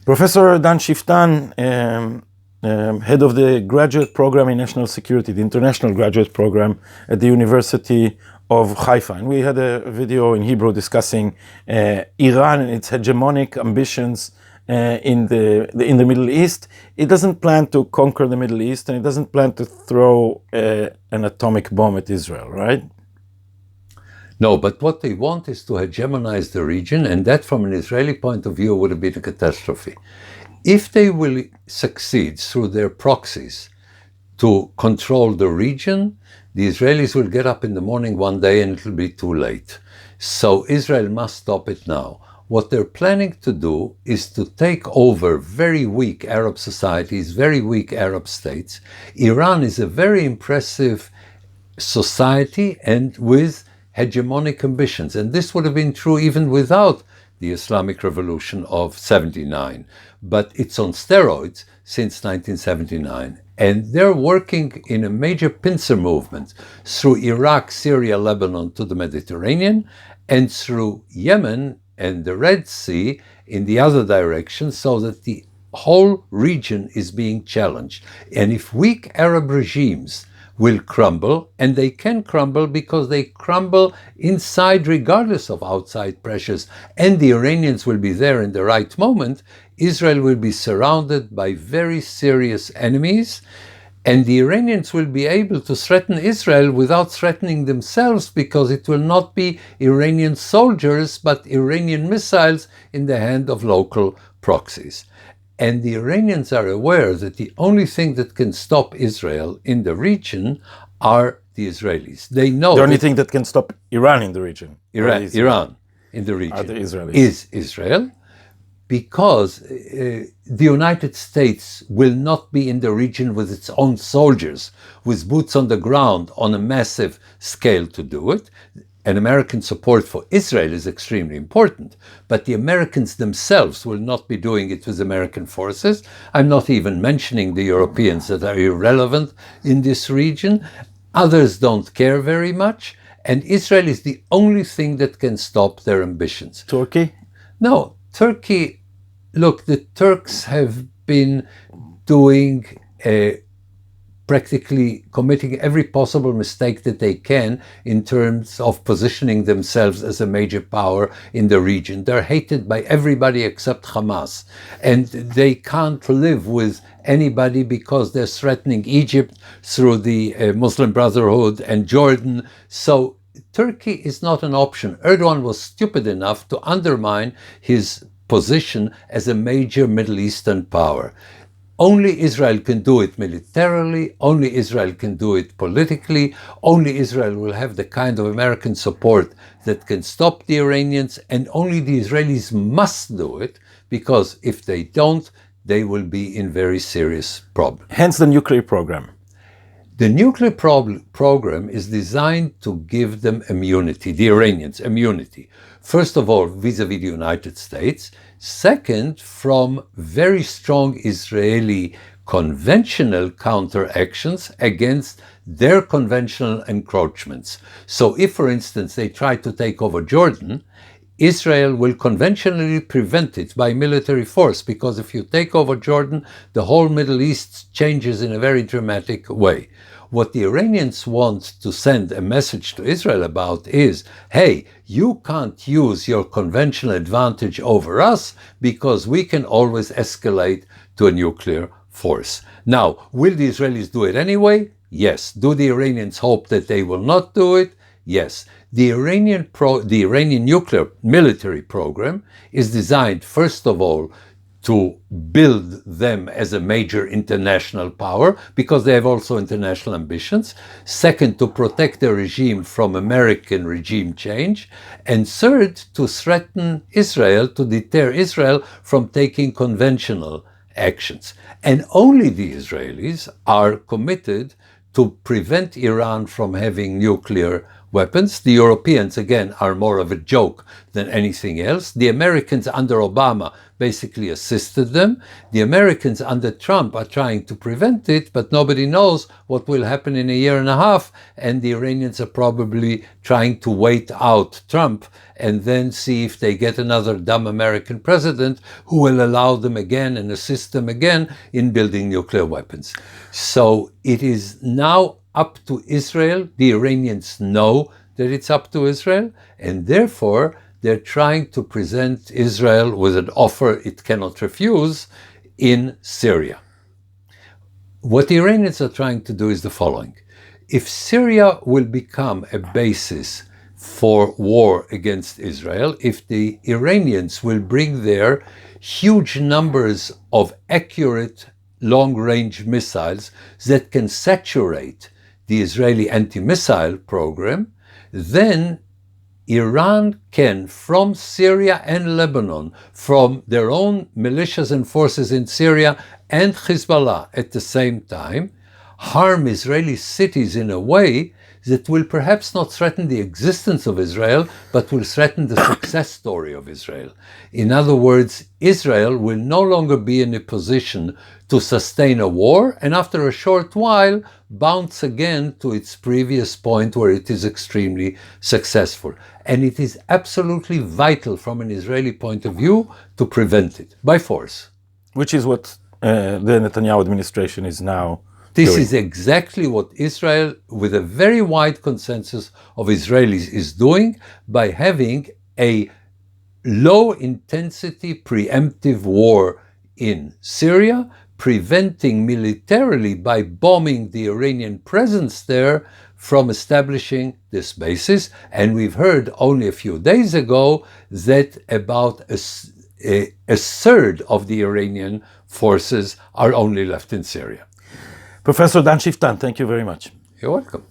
Professor Dan Schueftan, head of the graduate program in national security, the international graduate program at the University of Haifa. And we had a video in Hebrew discussing Iran and its hegemonic ambitions in the Middle East. It doesn't plan to conquer the Middle East, and it doesn't plan to throw an atomic bomb at Israel, right? No, but what they want is to hegemonize the region, and that from an Israeli point of view would have been a catastrophe. If they will succeed through their proxies to control the region, the Israelis will get up in the morning one day and it will be too late. So Israel must stop it now. What they're planning to do is to take over very weak Arab societies, very weak Arab states. Iran is a very impressive society and with hegemonic ambitions. And this would have been true even without the Islamic Revolution of 79. But it's on steroids since 1979. And they're working in a major pincer movement through Iraq, Syria, Lebanon to the Mediterranean, and through Yemen and the Red Sea in the other direction, so that the whole region is being challenged. And if weak Arab regimes will crumble, and they can crumble because they crumble inside regardless of outside pressures, and the Iranians will be there in the right moment, Israel will be surrounded by very serious enemies, and the Iranians will be able to threaten Israel without threatening themselves, because it will not be Iranian soldiers, but Iranian missiles in the hand of local proxies. And the Iranians are aware that the only thing that can stop Israel in the region are the Israelis. They know the only thing that can stop Iran in the region. Iran in the region are the Israelis. Is Israel, because the United States will not be in the region with its own soldiers, with boots on the ground on a massive scale to do it. And American support for Israel is extremely important, but the Americans themselves will not be doing it with American forces. I'm not even mentioning the Europeans that are irrelevant in this region. Others don't care very much, and Israel is the only thing that can stop their ambitions. Turkey? No, Turkey, look, the Turks have been doing practically committing every possible mistake that they can in terms of positioning themselves as a major power in the region. They're hated by everybody except Hamas, and they can't live with anybody because they're threatening Egypt through the Muslim Brotherhood and Jordan. So Turkey is not an option. Erdogan was stupid enough to undermine his position as a major Middle Eastern power. Only Israel can do it militarily, only Israel can do it politically, only Israel will have the kind of American support that can stop the Iranians, and only the Israelis must do it, because if they don't, they will be in very serious problems. Hence the nuclear program. The nuclear program is designed to give them immunity, the Iranians immunity. First of all, vis-a-vis the United States. Second, from very strong Israeli conventional counteractions against their conventional encroachments. So if, for instance, they try to take over Jordan, Israel will conventionally prevent it by military force, because if you take over Jordan, the whole Middle East changes in a very dramatic way. What the Iranians want to send a message to Israel about is, hey, you can't use your conventional advantage over us, because we can always escalate to a nuclear force. Now, will the Israelis do it anyway? Yes. Do the Iranians hope that they will not do it? Yes. The Iranian nuclear military program is designed, first of all, to build them as a major international power, because they have also international ambitions. Second, to protect the regime from American regime change. And third, to threaten Israel, to deter Israel from taking conventional actions. And only the Israelis are committed to prevent Iran from having nuclear weapons. The Europeans, again, are more of a joke than anything else. The Americans under Obama basically assisted them. The Americans under Trump are trying to prevent it, but nobody knows what will happen in a year and a half, and the Iranians are probably trying to wait out Trump and then see if they get another dumb American president who will allow them again and assist them again in building nuclear weapons. So it is now up to Israel. The Iranians know that it's up to Israel, and therefore they're trying to present Israel with an offer it cannot refuse in Syria. What the Iranians are trying to do is the following. If Syria will become a basis for war against Israel, if the Iranians will bring there huge numbers of accurate long-range missiles that can saturate the Israeli anti-missile program, then Iran can, from Syria and Lebanon, from their own militias and forces in Syria and Hezbollah at the same time, harm Israeli cities in a way that will perhaps not threaten the existence of Israel, but will threaten the success story of Israel. In other words, Israel will no longer be in a position to sustain a war, and after a short while, bounce again to its previous point where it is extremely successful. And it is absolutely vital from an Israeli point of view to prevent it by force. Which is what the Netanyahu administration is now This doing. is exactly what Israel, with a very wide consensus of Israelis, is doing by having a low-intensity preemptive war in Syria, preventing militarily by bombing the Iranian presence there from establishing this basis. And we've heard only a few days ago that about a third of the Iranian forces are only left in Syria. Professor Dan Schueftan, thank you very much. You're welcome.